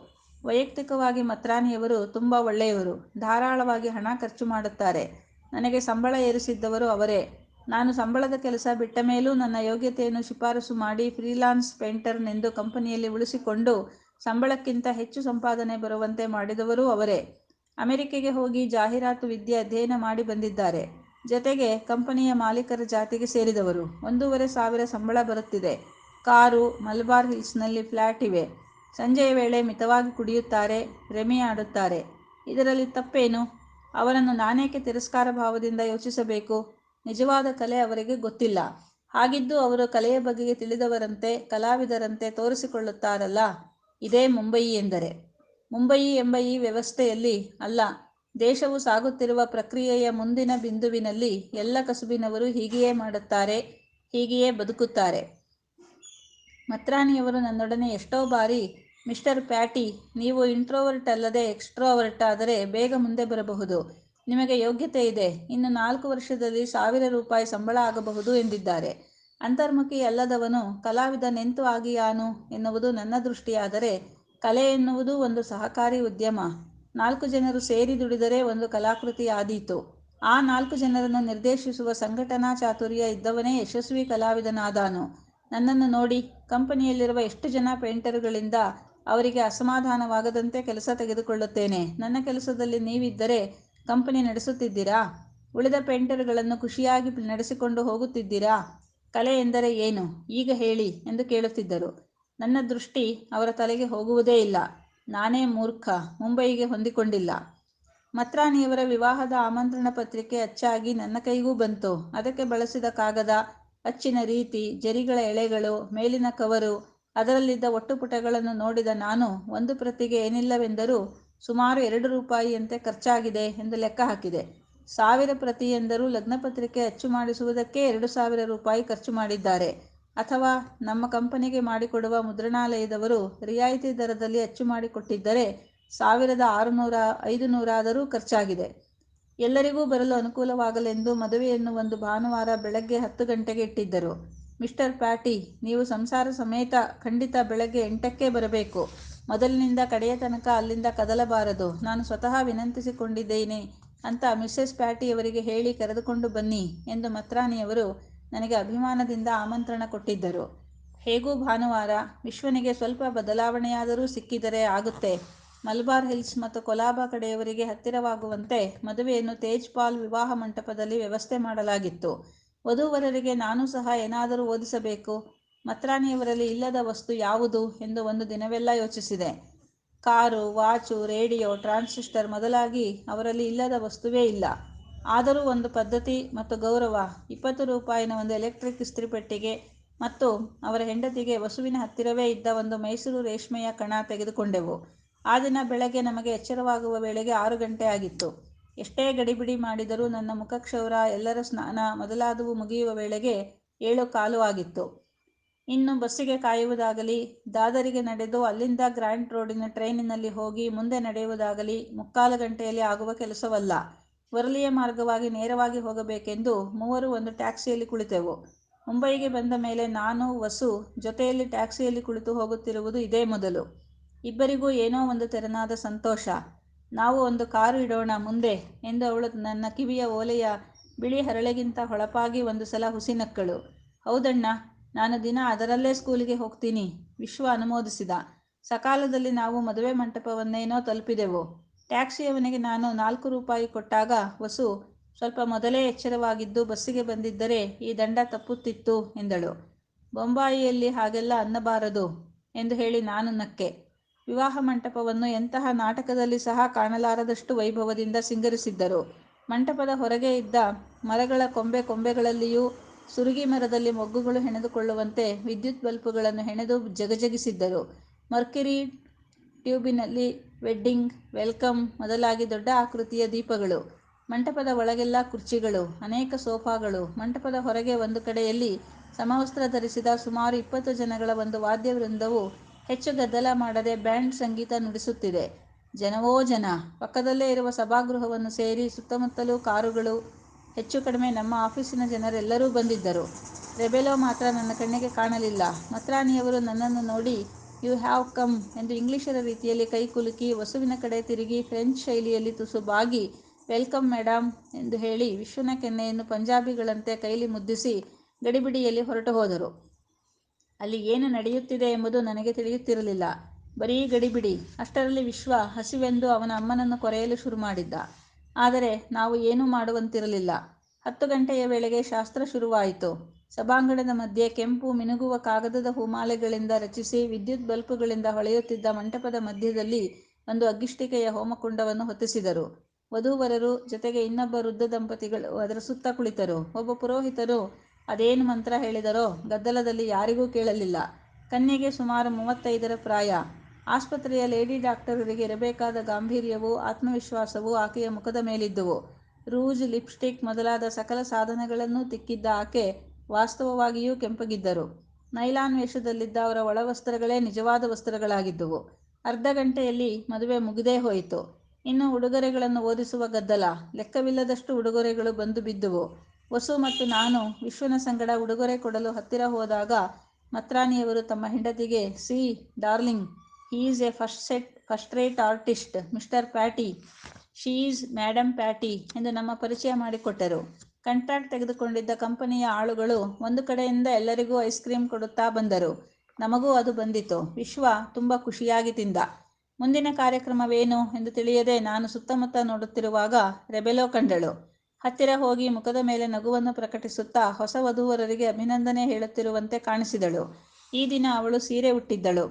ವೈಯಕ್ತಿಕವಾಗಿ ಮತ್ರಾಣಿಯವರು ತುಂಬ ಒಳ್ಳೆಯವರು. ಧಾರಾಳವಾಗಿ ಹಣ ಖರ್ಚು ಮಾಡುತ್ತಾರೆ. ನನಗೆ ಸಂಬಳ ಏರಿಸಿದ್ದವರು ಅವರೇ. ನಾನು ಸಂಬಳದ ಕೆಲಸ ಬಿಟ್ಟ ಮೇಲೂ ನನ್ನ ಯೋಗ್ಯತೆಯನ್ನು ಶಿಫಾರಸು ಮಾಡಿ ಫ್ರೀಲಾನ್ಸ್ ಪೇಂಟರ್ನೆಂದು ಕಂಪನಿಯಲ್ಲಿ ಉಳಿಸಿಕೊಂಡು ಸಂಬಳಕ್ಕಿಂತ ಹೆಚ್ಚು ಸಂಪಾದನೆ ಬರುವಂತೆ ಮಾಡಿದವರೂ ಅವರೇ. ಅಮೆರಿಕೆಗೆ ಹೋಗಿ ಜಾಹೀರಾತು ವಿದ್ಯೆ ಅಧ್ಯಯನ ಮಾಡಿ ಬಂದಿದ್ದಾರೆ. ಜತೆಗೆ ಕಂಪನಿಯ ಮಾಲೀಕರ ಜಾತಿಗೆ ಸೇರಿದವರು. 1,500 ಸಂಬಳ ಬರುತ್ತಿದೆ. ಕಾರು, ಮಲಬಾರ್ ಹಿಲ್ಸ್ನಲ್ಲಿ ಫ್ಲ್ಯಾಟ್ ಇವೆ. ಸಂಜೆಯ ವೇಳೆ ಮಿತವಾಗಿ ಕುಡಿಯುತ್ತಾರೆ, ರೆಮಿ ಆಡುತ್ತಾರೆ. ಇದರಲ್ಲಿ ತಪ್ಪೇನು? ಅವರನ್ನು ನಾನೇಕೆ ತಿರಸ್ಕಾರ ಭಾವದಿಂದ ಯೋಚಿಸಬೇಕು? ನಿಜವಾದ ಕಲೆ ಅವರಿಗೆ ಗೊತ್ತಿಲ್ಲ. ಹಾಗಿದ್ದು ಅವರು ಕಲೆಯ ಬಗೆಗೆ ತಿಳಿದವರಂತೆ, ಕಲಾವಿದರಂತೆ ತೋರಿಸಿಕೊಳ್ಳುತ್ತಾರಲ್ಲ, ಇದೇ ಮುಂಬಯಿ ಎಂದರೆ. ಮುಂಬಯಿ ಎಂಬ ಈ ವ್ಯವಸ್ಥೆಯಲ್ಲಿ ಅಲ್ಲ, ದೇಶವು ಸಾಗುತ್ತಿರುವ ಪ್ರಕ್ರಿಯೆಯ ಮುಂದಿನ ಬಿಂದುವಿನಲ್ಲಿ ಎಲ್ಲ ಕಸುಬಿನವರು ಹೀಗೆಯೇ ಮಾಡುತ್ತಾರೆ, ಹೀಗೆಯೇ ಬದುಕುತ್ತಾರೆ. ಮತ್ರಾಣಿಯವರು ನನ್ನೊಡನೆ ಎಷ್ಟೋ ಬಾರಿ, ಮಿಸ್ಟರ್ ಪ್ಯಾಟಿ, ನೀವು ಇಂಟ್ರೋವರ್ಟ್ ಅಲ್ಲದೆ ಎಕ್ಸ್ಟ್ರೋವರ್ಟ್ ಆದರೆ ಬೇಗ ಮುಂದೆ ಬರಬಹುದು. ನಿಮಗೆ ಯೋಗ್ಯತೆ ಇದೆ. ಇನ್ನು 4 ವರ್ಷದಲ್ಲಿ 1,000 ರೂಪಾಯಿ ಸಂಬಳ ಆಗಬಹುದು ಎಂದಿದ್ದಾರೆ. ಅಂತರ್ಮುಖಿ ಅಲ್ಲದವನು ಕಲಾವಿದನೆಂತು ಆಗಿಯಾನು ಎನ್ನುವುದು ನನ್ನ ದೃಷ್ಟಿಯಾದರೆ, ಕಲೆ ಎನ್ನುವುದು ಒಂದು ಸಹಕಾರಿ ಉದ್ಯಮ. 4 ಜನರು ಸೇರಿ ದುಡಿದರೆ ಒಂದು ಕಲಾಕೃತಿ ಆದೀತು. ಆ 4 ಜನರನ್ನು ನಿರ್ದೇಶಿಸುವ ಸಂಘಟನಾ ಚಾತುರ್ಯ ಇದ್ದವನೇ ಯಶಸ್ವಿ ಕಲಾವಿದನಾದಾನು. ನನ್ನನ್ನು ನೋಡಿ, ಕಂಪನಿಯಲ್ಲಿರುವ ಎಷ್ಟು ಜನ ಪೇಂಟರ್ಗಳಿಂದ ಅವರಿಗೆ ಅಸಮಾಧಾನವಾಗದಂತೆ ಕೆಲಸ ತೆಗೆದುಕೊಳ್ಳುತ್ತೇನೆ. ನನ್ನ ಕೆಲಸದಲ್ಲಿ ನೀವಿದ್ದರೆ ಕಂಪನಿ ನಡೆಸುತ್ತಿದ್ದೀರಾ? ಉಳಿದ ಪೇಂಟರ್ಗಳನ್ನು ಖುಷಿಯಾಗಿ ನಡೆಸಿಕೊಂಡು ಹೋಗುತ್ತಿದ್ದೀರಾ? ಕಲೆ ಎಂದರೆ ಏನು ಈಗ ಹೇಳಿ ಎಂದು ಕೇಳುತ್ತಿದ್ದರು. ನನ್ನ ದೃಷ್ಟಿ ಅವರ ತಲೆಗೆ ಹೋಗುವುದೇ ಇಲ್ಲ. ನಾನೇ ಮೂರ್ಖ, ಮುಂಬಯಿಗೆ ಹೊಂದಿಕೊಂಡಿಲ್ಲ. ಮತ್ರಾಣಿಯವರ ವಿವಾಹದ ಆಮಂತ್ರಣ ಪತ್ರಿಕೆ ಅಚ್ಚಾಗಿ ನನ್ನ ಕೈಗೂ ಬಂತು. ಅದಕ್ಕೆ ಬಳಸಿದ ಕಾಗದ, ಅಚ್ಚಿನ ರೀತಿ, ಜರಿಗಳ ಎಳೆಗಳು, ಮೇಲಿನ ಕವರು, ಅದರಲ್ಲಿದ್ದ ಒಟ್ಟು ಪುಟಗಳನ್ನು ನೋಡಿದ ನಾನು ಒಂದು ಪ್ರತಿಗೆ ಏನಿಲ್ಲವೆಂದರೂ ಸುಮಾರು 2 ರೂಪಾಯಿಯಂತೆ ಖರ್ಚಾಗಿದೆ ಎಂದು ಲೆಕ್ಕ ಹಾಕಿದೆ. 1000 ಪ್ರತಿ ಎಂದರೂ ಲಗ್ನಪತ್ರಿಕೆ ಅಚ್ಚು ಮಾಡಿಸುವುದಕ್ಕೆ 2000 ರೂಪಾಯಿ ಖರ್ಚು ಮಾಡಿದ್ದಾರೆ. ಅಥವಾ ನಮ್ಮ ಕಂಪನಿಗೆ ಮಾಡಿಕೊಡುವ ಮುದ್ರಣಾಲಯದವರು ರಿಯಾಯಿತಿ ದರದಲ್ಲಿ ಅಚ್ಚು ಮಾಡಿಕೊಟ್ಟಿದ್ದರೆ 1600 500 ಖರ್ಚಾಗಿದೆ. ಎಲ್ಲರಿಗೂ ಬರಲು ಅನುಕೂಲವಾಗಲೆಂದು ಮದುವೆಯನ್ನು ಒಂದು ಭಾನುವಾರ ಬೆಳಗ್ಗೆ 10 ಗಂಟೆಗೆ ಇಟ್ಟಿದ್ದರು. ಮಿಸ್ಟರ್ ಪ್ಯಾಟಿ, ನೀವು ಸಂಸಾರ ಸಮೇತ ಖಂಡಿತ ಬೆಳಗ್ಗೆ 8ಕ್ಕೆ ಬರಬೇಕು. ಮೊದಲಿನಿಂದ ಕಡೆಯ ತನಕ ಅಲ್ಲಿಂದ ಕದಲಬಾರದು. ನಾನು ಸ್ವತಃ ವಿನಂತಿಸಿಕೊಂಡಿದ್ದೇನೆ ಅಂತ ಮಿಸ್ಸೆಸ್ ಪ್ಯಾಟಿಯವರಿಗೆ ಹೇಳಿ ಕರೆದುಕೊಂಡು ಬನ್ನಿ ಎಂದು ಮತ್ರಾಣಿಯವರು ನನಗೆ ಅಭಿಮಾನದಿಂದ ಆಮಂತ್ರಣ ಕೊಟ್ಟಿದ್ದರು. ಹೇಗೂ ಭಾನುವಾರ, ವಿಶ್ವನಿಗೆ ಸ್ವಲ್ಪ ಬದಲಾವಣೆಯಾದರೂ ಸಿಕ್ಕಿದರೆ ಆಗುತ್ತೆ. ಮಲಬಾರ್ ಹಿಲ್ಸ್ ಮತ್ತು ಕೊಲಾಬಾ ಕಡೆಯವರಿಗೆ ಹತ್ತಿರವಾಗುವಂತೆ ಮದುವೆಯನ್ನು ತೇಜ್ ಪಾಲ್ ವಿವಾಹ ಮಂಟಪದಲ್ಲಿ ವ್ಯವಸ್ಥೆ ಮಾಡಲಾಗಿತ್ತು. ವಧೂವರರಿಗೆ ನಾನೂ ಸಹ ಏನಾದರೂ ಓದಿಸಬೇಕು. ಮತ್ರಾಣಿಯವರಲ್ಲಿ ಇಲ್ಲದ ವಸ್ತು ಯಾವುದು ಎಂದು ಒಂದು ದಿನವೆಲ್ಲ ಯೋಚಿಸಿದೆ. ಕಾರು, ವಾಚು, ರೇಡಿಯೋ, ಟ್ರಾನ್ಸಿಸ್ಟರ್ ಮೊದಲಾಗಿ ಅವರಲ್ಲಿ ಇಲ್ಲದ ವಸ್ತುವೇ ಇಲ್ಲ. ಆದರೂ ಒಂದು ಪದ್ಧತಿ ಮತ್ತು ಗೌರವ. 20 ರೂಪಾಯಿನ ಒಂದು ಎಲೆಕ್ಟ್ರಿಕ್ ಇಸ್ತ್ರಿಪೆಟ್ಟಿಗೆ ಮತ್ತು ಅವರ ಹೆಂಡತಿಗೆ ವಸುವಿನ ಹತ್ತಿರವೇ ಇದ್ದ ಒಂದು ಮೈಸೂರು ರೇಷ್ಮೆಯ ಕಣ ತೆಗೆದುಕೊಂಡೆವು. ಆ ದಿನ ಬೆಳಗ್ಗೆ ನಮಗೆ ಎಚ್ಚರವಾಗುವ ವೇಳೆಗೆ 6 ಗಂಟೆ ಆಗಿತ್ತು. ಎಷ್ಟೇ ಗಡಿಬಿಡಿ ಮಾಡಿದರೂ ನನ್ನ ಮುಖಕ್ಷೌರ, ಎಲ್ಲರ ಸ್ನಾನ ಮೊದಲಾದವು ಮುಗಿಯುವ ವೇಳೆಗೆ 7:15 ಆಗಿತ್ತು. ಇನ್ನು ಬಸ್ಸಿಗೆ ಕಾಯುವುದಾಗಲಿ, ದಾದರಿಗೆ ನಡೆದು ಅಲ್ಲಿಂದ ಗ್ರ್ಯಾಂಡ್ ರೋಡಿನ ಟ್ರೈನಿನಲ್ಲಿ ಹೋಗಿ ಮುಂದೆ ನಡೆಯುವುದಾಗಲಿ 3/4 ಗಂಟೆಯಲ್ಲಿ ಆಗುವ ಕೆಲಸವಲ್ಲ. ವರ್ಲಿಯ ಮಾರ್ಗವಾಗಿ ನೇರವಾಗಿ ಹೋಗಬೇಕೆಂದು ಮೂವರು ಒಂದು ಟ್ಯಾಕ್ಸಿಯಲ್ಲಿ ಕುಳಿತೆವು. ಮುಂಬಯಿಗೆ ಬಂದ ಮೇಲೆ ನಾನು, ವಸು ಜೊತೆಯಲ್ಲಿ ಟ್ಯಾಕ್ಸಿಯಲ್ಲಿ ಕುಳಿತು ಹೋಗುತ್ತಿರುವುದು ಇದೇ ಮೊದಲು. ಇಬ್ಬರಿಗೂ ಏನೋ ಒಂದು ತೆರನಾದ ಸಂತೋಷ. ನಾವು ಒಂದು ಕಾರು ಇಡೋಣ ಮುಂದೆ ಎಂದು ಅವಳು ನನ್ನ ಕಿವಿಯ ಓಲೆಯ ಬಿಳಿ ಹರಳೆಗಿಂತ ಹೊಳಪಾಗಿ ಒಂದು ಸಲ ಹುಸಿನಕ್ಕಳು. ಹೌದಣ್ಣ, ನಾನು ದಿನ ಅದರಲ್ಲೇ ಸ್ಕೂಲಿಗೆ ಹೋಗ್ತೀನಿ, ವಿಶ್ವ ಅನುಮೋದಿಸಿದ. ಸಕಾಲದಲ್ಲಿ ನಾವು ಮದುವೆ ಮಂಟಪವನ್ನೇನೋ ತಲುಪಿದೆವು. ಟ್ಯಾಕ್ಸಿಯವನಿಗೆ ನಾನು 4 ರೂಪಾಯಿ ಕೊಟ್ಟಾಗ ವಸು, ಸ್ವಲ್ಪ ಮೊದಲೇ ಎಚ್ಚರವಾಗಿದ್ದು ಬಸ್ಸಿಗೆ ಬಂದಿದ್ದರೆ ಈ ದಂಡ ತಪ್ಪುತ್ತಿತ್ತು ಎಂದಳು. ಬೊಂಬಾಯಿಯಲ್ಲಿ ಹಾಗೆಲ್ಲ ಅನ್ನಬಾರದು ಎಂದು ಹೇಳಿ ನಾನು ನಕ್ಕೆ. ವಿವಾಹ ಮಂಟಪವನ್ನು ಎಂತಹ ನಾಟಕದಲ್ಲಿ ಸಹ ಕಾಣಲಾರದಷ್ಟು ವೈಭವದಿಂದ ಸಿಂಗರಿಸಿದ್ದರು. ಮಂಟಪದ ಹೊರಗೆ ಇದ್ದ ಮರಗಳ ಕೊಂಬೆಗಳಲ್ಲಿಯೂ ಸುರುಗಿ ಮರದಲ್ಲಿ ಮೊಗ್ಗುಗಳು ಹೆಣೆದುಕೊಳ್ಳುವಂತೆ ವಿದ್ಯುತ್ ಬಲ್ಬುಗಳನ್ನು ಹೆಣೆದು ಜಗಜಗಿಸಿದ್ದರು. ಮರ್ಕ್ಯುರಿ ಟ್ಯೂಬಿನಲ್ಲಿ ವೆಡ್ಡಿಂಗ್, ವೆಲ್ಕಮ್ ಮೊದಲಾಗಿ ದೊಡ್ಡ ಆಕೃತಿಯ ದೀಪಗಳು. ಮಂಟಪದ ಒಳಗೆಲ್ಲ ಕುರ್ಚಿಗಳು, ಅನೇಕ ಸೋಫಾಗಳು. ಮಂಟಪದ ಹೊರಗೆ ಒಂದು ಕಡೆಯಲ್ಲಿ ಸಮವಸ್ತ್ರ ಧರಿಸಿದ ಸುಮಾರು 20 ಜನಗಳ ಒಂದು ವಾದ್ಯವೃಂದವು ಹೆಚ್ಚು ಗದ್ದಲ ಮಾಡದೆ ಬ್ಯಾಂಡ್ ಸಂಗೀತ ನುಡಿಸುತ್ತಿದೆ. ಜನವೋ ಜನ. ಪಕ್ಕದಲ್ಲೇ ಇರುವ ಸಭಾಗೃಹವನ್ನು ಸೇರಿ ಸುತ್ತಮುತ್ತಲೂ ಕಾರುಗಳು. ಹೆಚ್ಚು ಕಡಿಮೆ ನಮ್ಮ ಆಫೀಸಿನ ಜನರೆಲ್ಲರೂ ಬಂದಿದ್ದರು. ರೆಬೆಲೋ ಮಾತ್ರ ನನ್ನ ಕಣ್ಣಿಗೆ ಕಾಣಲಿಲ್ಲ. ಮತ್ರಾಣಿಯವರು ನನ್ನನ್ನು ನೋಡಿ ಯು ಹ್ಯಾವ್ ಕಮ್ ಎಂದು ಇಂಗ್ಲಿಷರ ರೀತಿಯಲ್ಲಿ ಕೈ ಕುಲುಕಿ, ವಸುವಿನ ಕಡೆ ತಿರುಗಿ ಫ್ರೆಂಚ್ ಶೈಲಿಯಲ್ಲಿ ತುಸು ಬಾಗಿ ವೆಲ್ಕಮ್ ಮೇಡಮ್ ಎಂದು ಹೇಳಿ ವಿಶ್ವನ ಕೆನ್ನೆಯನ್ನು ಪಂಜಾಬಿಗಳಂತೆ ಕೈಲಿ ಮುದ್ದಿಸಿ ಗಡಿಬಿಡಿಯಲ್ಲಿ ಹೊರಟು ಹೋದರು. ಅಲ್ಲಿ ಏನು ನಡೆಯುತ್ತಿದೆ ಎಂಬುದು ನನಗೆ ತಿಳಿಯುತ್ತಿರಲಿಲ್ಲ. ಬರೀ ಗಡಿಬಿಡಿ. ಅಷ್ಟರಲ್ಲಿ ವಿಶ್ವ ಹಸಿವೆಂದು ಅವನ ಅಮ್ಮನನ್ನು ಕೊರೆಯಲು ಶುರು ಮಾಡಿದ್ದ. ಆದರೆ ನಾವು ಏನೂ ಮಾಡುವಂತಿರಲಿಲ್ಲ. 10 ಗಂಟೆಯ ವೇಳೆಗೆ ಶಾಸ್ತ್ರ ಶುರುವಾಯಿತು. ಸಭಾಂಗಣದ ಮಧ್ಯೆ ಕೆಂಪು ಮಿನುಗುವ ಕಾಗದದ ಹೂಮಾಲೆಗಳಿಂದ ರಚಿಸಿ ವಿದ್ಯುತ್ ಬಲ್ಬುಗಳಿಂದ ಹೊಳೆಯುತ್ತಿದ್ದ ಮಂಟಪದ ಮಧ್ಯದಲ್ಲಿ ಒಂದು ಅಗ್ಗಿಷ್ಟಿಕೆಯ ಹೋಮಕುಂಡವನ್ನು ಹೊತ್ತಿಸಿದರು. ವಧೂವರರು ಜೊತೆಗೆ ಇನ್ನೊಬ್ಬ ವೃದ್ಧ ದಂಪತಿಗಳು ಅದರ ಸುತ್ತ ಕುಳಿತರು. ಒಬ್ಬ ಪುರೋಹಿತರು ಅದೇನು ಮಂತ್ರ ಹೇಳಿದರೋ ಗದ್ದಲದಲ್ಲಿ ಯಾರಿಗೂ ಕೇಳಲಿಲ್ಲ. ಕನ್ಯೆಗೆ ಸುಮಾರು 35ರ ಪ್ರಾಯ. ಆಸ್ಪತ್ರೆಯ ಲೇಡಿ ಡಾಕ್ಟರರಿಗೆ ಇರಬೇಕಾದ ಗಾಂಭೀರ್ಯವೂ ಆತ್ಮವಿಶ್ವಾಸವೂ ಆಕೆಯ ಮುಖದ ಮೇಲಿದ್ದುವು. ರೂಜ್, ಲಿಪ್ಸ್ಟಿಕ್ ಮೊದಲಾದ ಸಕಲ ಸಾಧನಗಳನ್ನೂ ತಿಕ್ಕಿದ್ದ ಆಕೆ ವಾಸ್ತವವಾಗಿಯೂ ಕೆಂಪಗಿದ್ದರು. ನೈಲಾನ್ ವೇಷದಲ್ಲಿದ್ದ ಅವರ ಒಳವಸ್ತ್ರಗಳೇ ನಿಜವಾದ ವಸ್ತ್ರಗಳಾಗಿದ್ದುವು. ಅರ್ಧ ಗಂಟೆಯಲ್ಲಿ ಮದುವೆ ಮುಗಿದೇ ಹೋಯಿತು. ಇನ್ನು ಉಡುಗೊರೆಗಳನ್ನು ಓದಿಸುವ ಗದ್ದಲ. ಲೆಕ್ಕವಿಲ್ಲದಷ್ಟು ಉಡುಗೊರೆಗಳು ಬಂದು ಬಿದ್ದುವು. ವಸು ಮತ್ತು ನಾನು ವಿಶ್ವನ ಸಂಗಡ ಉಡುಗೊರೆ ಕೊಡಲು ಹತ್ತಿರ ಹೋದಾಗ ಮತ್ರಾಣಿಯವರು ತಮ್ಮ ಹೆಂಡತಿಗೆ, C darling, he is A first rate artist, mister patty. She is madam patty ಎಂದು ನಮ್ಮ ಪರಿಚಯ ಮಾಡಿಕೊಟ್ಟರು. ಕಾಂಟ್ರಾಕ್ಟ್ ತೆಗೆದುಕೊಂಡಿದ್ದ ಕಂಪನಿಯ ಆಳುಗಳು ಒಂದು ಕಡೆಯಿಂದ ಎಲ್ಲರಿಗೂ ಐಸ್ ಕ್ರೀಮ್ ಕೊಡುತ್ತಾ ಬಂದರು. ನಮಗೂ ಅದು ಬಂದಿತು. ವಿಶ್ವ ತುಂಬ ಖುಷಿಯಾಗಿ ತಿಂದ. ಮುಂದಿನ ಕಾರ್ಯಕ್ರಮವೇನು ಎಂದು ತಿಳಿಯದೆ ನಾನು ಸುತ್ತಮುತ್ತ ನೋಡುತ್ತಿರುವಾಗ ರೆಬೆಲೋ ಕಂಡಳು. ಹತ್ತಿರ ಹೋಗಿ ಮುಖದ ಮೇಲೆ ನಗುವನ್ನು ಪ್ರಕಟಿಸುತ್ತಾ ಹೊಸ ವಧೂವರರಿಗೆ ಅಭಿನಂದನೆ ಹೇಳುತ್ತಿರುವಂತೆ ಕಾಣಿಸಿದಳು. ಈ ದಿನ ಅವಳು ಸೀರೆ ಉಟ್ಟಿದ್ದಳು.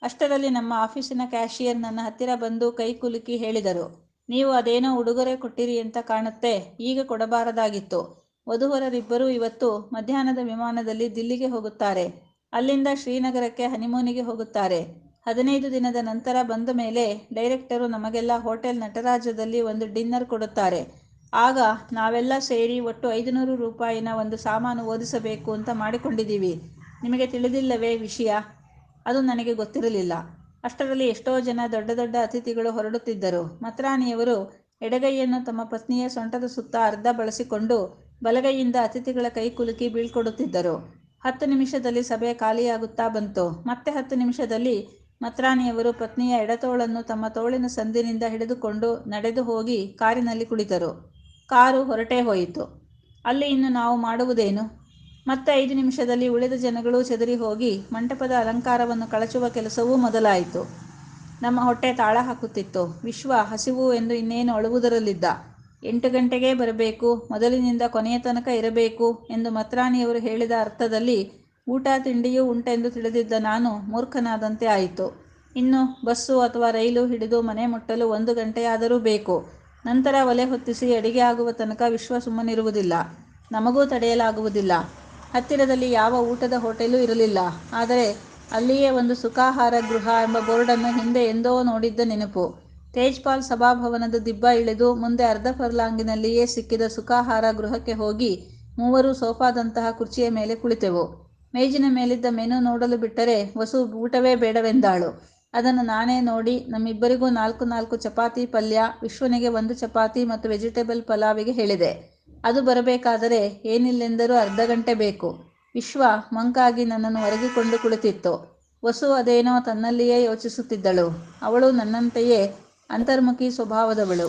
ಅಷ್ಟರಲ್ಲಿ ನಮ್ಮ ಆಫೀಸಿನ ಕ್ಯಾಷಿಯರ್ ನನ್ನ ಹತ್ತಿರ ಬಂದು ಕೈ ಕುಲುಕಿ ಹೇಳಿದರು, ನೀವು ಅದೇನೋ ಉಡುಗೊರೆ ಕೊಟ್ಟಿರಿ ಅಂತ ಕಾಣುತ್ತೆ, ಈಗ ಕೊಡಬಾರದಾಗಿತ್ತು. ವಧೂವರರಿಬ್ಬರೂ ಇವತ್ತು ಮಧ್ಯಾಹ್ನದ ವಿಮಾನದಲ್ಲಿ ದಿಲ್ಲಿಗೆ ಹೋಗುತ್ತಾರೆ. ಅಲ್ಲಿಂದ ಶ್ರೀನಗರಕ್ಕೆ ಹನಿಮೂನಿಗೆ ಹೋಗುತ್ತಾರೆ. 15 ದಿನದ ನಂತರ ಬಂದ ಮೇಲೆ ಡೈರೆಕ್ಟರು ನಮಗೆಲ್ಲ ಹೋಟೆಲ್ ನಟರಾಜದಲ್ಲಿ ಒಂದು ಡಿನ್ನರ್ ಕೊಡುತ್ತಾರೆ. ಆಗ ನಾವೆಲ್ಲ ಸೇರಿ ಒಟ್ಟು 500 ರೂಪಾಯಿನ ಒಂದು ಸಾಮಾನು ಓದಿಸಬೇಕು ಅಂತ ಮಾಡಿಕೊಂಡಿದ್ದೀವಿ. ನಿಮಗೆ ತಿಳಿದಿಲ್ಲವೇ ವಿಷಯ? ಅದು ನನಗೆ ಗೊತ್ತಿರಲಿಲ್ಲ. ಅಷ್ಟರಲ್ಲಿ ಎಷ್ಟೋ ಜನ ದೊಡ್ಡ ದೊಡ್ಡ ಅತಿಥಿಗಳು ಹೊರಡುತ್ತಿದ್ದರು. ಮತ್ರಾಣಿಯವರು ಎಡಗೈಯನ್ನು ತಮ್ಮ ಪತ್ನಿಯ ಸೊಂಟದ ಸುತ್ತ ಅರ್ಧ ಬಳಸಿಕೊಂಡು ಬಲಗೈಯಿಂದ ಅತಿಥಿಗಳ ಕೈ ಕುಲುಕಿ ಬೀಳ್ಕೊಡುತ್ತಿದ್ದರು. 10 ನಿಮಿಷದಲ್ಲಿ ಸಭೆ ಖಾಲಿಯಾಗುತ್ತಾ ಬಂತು. ಮತ್ತೆ 10 ನಿಮಿಷದಲ್ಲಿ ಮತ್ರಾಣಿಯವರು ಪತ್ನಿಯ ಎಡತೋಳನ್ನು ತಮ್ಮ ತೋಳಿನ ಸಂದಿನಿಂದ ಹಿಡಿದುಕೊಂಡು ನಡೆದು ಹೋಗಿ ಕಾರಿನಲ್ಲಿ ಕುಳಿತರು. ಕಾರು ಹೊರಟೇ ಹೋಯಿತು. ಅಲ್ಲಿ ಇನ್ನು ನಾವು ಮಾಡುವುದೇನು? ಮತ್ತೆ 5 ನಿಮಿಷದಲ್ಲಿ ಉಳಿದ ಜನಗಳು ಚೆದರಿ ಹೋಗಿ ಮಂಟಪದ ಅಲಂಕಾರವನ್ನು ಕಳಚುವ ಕೆಲಸವೂ ಮೊದಲಾಯಿತು. ನಮ್ಮ ಹೊಟ್ಟೆ ತಾಳ ಹಾಕುತ್ತಿತ್ತು. ವಿಶ್ವ ಹಸಿವು ಎಂದು ಇನ್ನೇನು ಅಳುವುದರಲ್ಲಿದ್ದ. 8 ಗಂಟೆಗೇ ಬರಬೇಕು, ಮೊದಲಿನಿಂದ ಕೊನೆಯ ತನಕ ಇರಬೇಕು ಎಂದು ಮತ್ರಾಣಿಯವರು ಹೇಳಿದ ಅರ್ಥದಲ್ಲಿ ಊಟ ತಿಂಡಿಯೂ ಉಂಟೆಂದು ತಿಳಿದಿದ್ದ ನಾನು ಮೂರ್ಖನಾದಂತೆ ಆಯಿತು. ಇನ್ನು ಬಸ್ಸು ಅಥವಾ ರೈಲು ಹಿಡಿದು ಮನೆ ಮುಟ್ಟಲು 1 ಗಂಟೆಯಾದರೂ ಬೇಕು. ನಂತರ ಒಲೆ ಹೊತ್ತಿಸಿ ಅಡಿಗೆ ಆಗುವ ತನಕ ವಿಶ್ವ ಸುಮ್ಮನಿರುವುದಿಲ್ಲ. ನಮಗೂ ತಡೆಯಲಾಗುವುದಿಲ್ಲ. ಹತ್ತಿರದಲ್ಲಿ ಯಾವ ಊಟದ ಹೋಟೆಲೂ ಇರಲಿಲ್ಲ. ಆದರೆ ಅಲ್ಲಿಯೇ ಒಂದು ಸುಖಾಹಾರ ಗೃಹ ಎಂಬ ಬೋರ್ಡನ್ನು ಹಿಂದೆ ಎಂದೋ ನೋಡಿದ್ದ ನೆನಪು. ತೇಜ್ಪಾಲ್ ಸಭಾಭವನದ ದಿಬ್ಬ ಇಳಿದು ಮುಂದೆ ಅರ್ಧ ಫರ್ಲಾಂಗಿನಲ್ಲಿಯೇ ಸಿಕ್ಕಿದ ಸುಖಾಹಾರ ಗೃಹಕ್ಕೆ ಹೋಗಿ ಮೂವರೂ ಸೋಫಾದಂತಹ ಕುರ್ಚಿಯ ಮೇಲೆ ಕುಳಿತೆವು. ಮೇಜಿನ ಮೇಲಿದ್ದ ಮೆನು ನೋಡಲು ಬಿಟ್ಟರೆ ವಸು ಊಟವೇ ಬೇಡವೆಂದಾಳು. ಅದನ್ನು ನಾನೇ ನೋಡಿ ನಮ್ಮಿಬ್ಬರಿಗೂ 4 ಚಪಾತಿ ಪಲ್ಯ, ವಿಶ್ವನಿಗೆ 1 ಚಪಾತಿ ಮತ್ತು ವೆಜಿಟೇಬಲ್ ಪಲಾವಿಗೆ ಹೇಳಿದೆ. ಅದು ಬರಬೇಕಾದರೆ ಏನಿಲ್ಲೆಂದರೂ ಅರ್ಧ ಗಂಟೆ ಬೇಕು. ವಿಶ್ವ ಮಂಕಾಗಿ ನನ್ನನ್ನು ಒರಗಿಕೊಂಡು ಕುಳಿತಿತ್ತು. ವಸು ಅದೇನೋ ತನ್ನಲ್ಲಿಯೇ ಯೋಚಿಸುತ್ತಿದ್ದಳು. ಅವಳು ನನ್ನಂತೆಯೇ ಅಂತರ್ಮುಖಿ ಸ್ವಭಾವದವಳು.